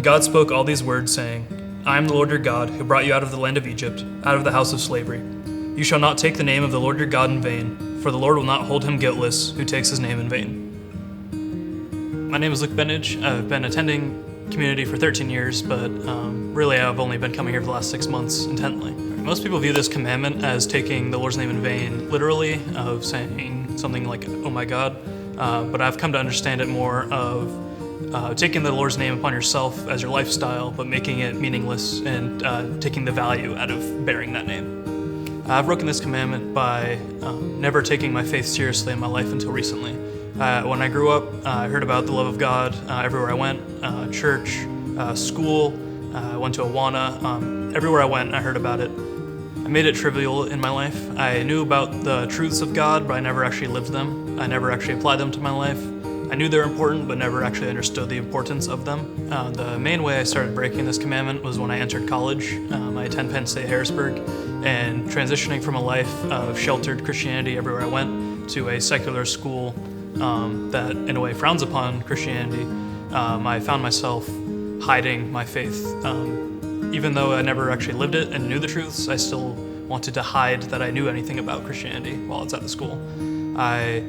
And God spoke all these words, saying, I am the Lord your God, who brought you out of the land of Egypt, out of the house of slavery. You shall not take the name of the Lord your God in vain, for the Lord will not hold him guiltless who takes his name in vain. My name is Bennage. I've been attending community for 13 years, but really I've only been coming here for the last 6 months intently. Most people view this commandment as taking the Lord's name in vain literally, of saying something like, oh my God, but I've come to understand it more of taking the Lord's name upon yourself as your lifestyle, but making it meaningless and taking the value out of bearing that name. I've broken this commandment by never taking my faith seriously in my life until recently. When I grew up, I heard about the love of God everywhere I went, church, school, I went to Awana. Everywhere I went, I heard about it. I made it trivial in my life. I knew about the truths of God, but I never actually lived them. I never actually applied them to my life. I knew they're important, but never actually understood the importance of them. The main way I started breaking this commandment was when I entered college. I attend Penn State Harrisburg, and transitioning from a life of sheltered Christianity everywhere I went to a secular school that in a way frowns upon Christianity, I found myself hiding my faith. Even though I never actually lived it and knew the truths, I still wanted to hide that I knew anything about Christianity while I was at the school. I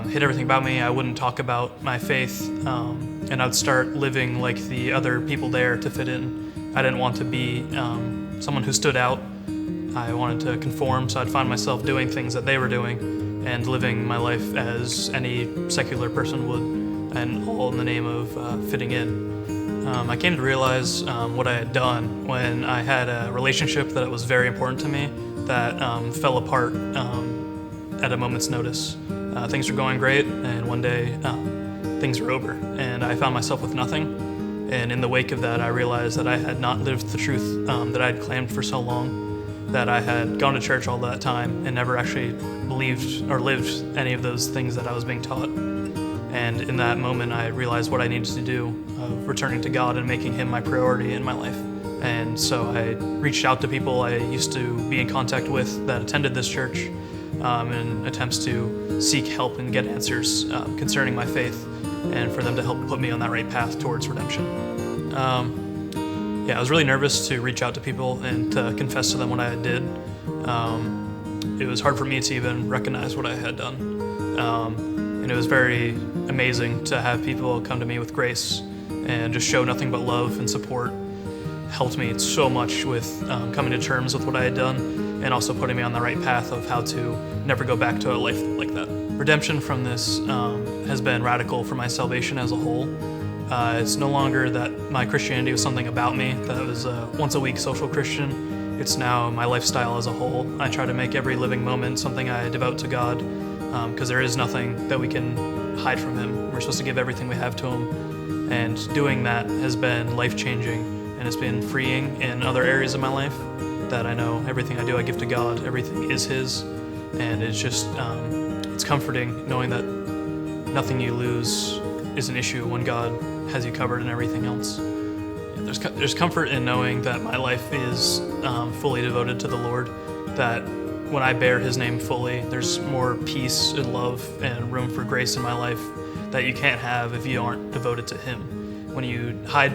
hid everything about me. I wouldn't talk about my faith, and I'd start living like the other people there to fit in. I didn't want to be someone who stood out. I wanted to conform, so I'd find myself doing things that they were doing and living my life as any secular person would, and all in the name of fitting in. I came to realize what I had done when I had a relationship that was very important to me that fell apart at a moment's notice. Things were going great, and one day things were over, and I found myself with nothing. And in the wake of that, I realized that I had not lived the truth that I had claimed for so long, that I had gone to church all that time and never actually believed or lived any of those things that I was being taught. And in that moment, I realized what I needed to do, of returning to God and making Him my priority in my life. And so I reached out to people I used to be in contact with that attended this church in attempts to seek help and get answers concerning my faith, and for them to help put me on that right path towards redemption. I was really nervous to reach out to people and to confess to them what I did. It was hard for me to even recognize what I had done. And it was very amazing to have people come to me with grace and just show nothing but love and support. Helped me so much with coming to terms with what I had done, and also putting me on the right path of how to never go back to a life like that. Redemption from this has been radical for my salvation as a whole. It's no longer that my Christianity was something about me, that I was a once a week social Christian. It's now my lifestyle as a whole. I try to make every living moment something I devote to God, because there is nothing that we can hide from Him. We're supposed to give everything we have to Him, and doing that has been life-changing, and it's been freeing in other areas of my life, that I know everything I do I give to God, everything is His, and it's just, it's comforting knowing that nothing you lose is an issue when God has you covered and everything else. There's comfort in knowing that my life is fully devoted to the Lord, that when I bear His name fully, there's more peace and love and room for grace in my life that you can't have if you aren't devoted to Him. When you hide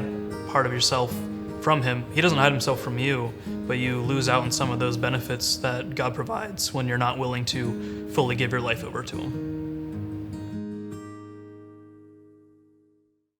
part of yourself from Him, He doesn't hide Himself from you, but you lose out on some of those benefits that God provides when you're not willing to fully give your life over to Him.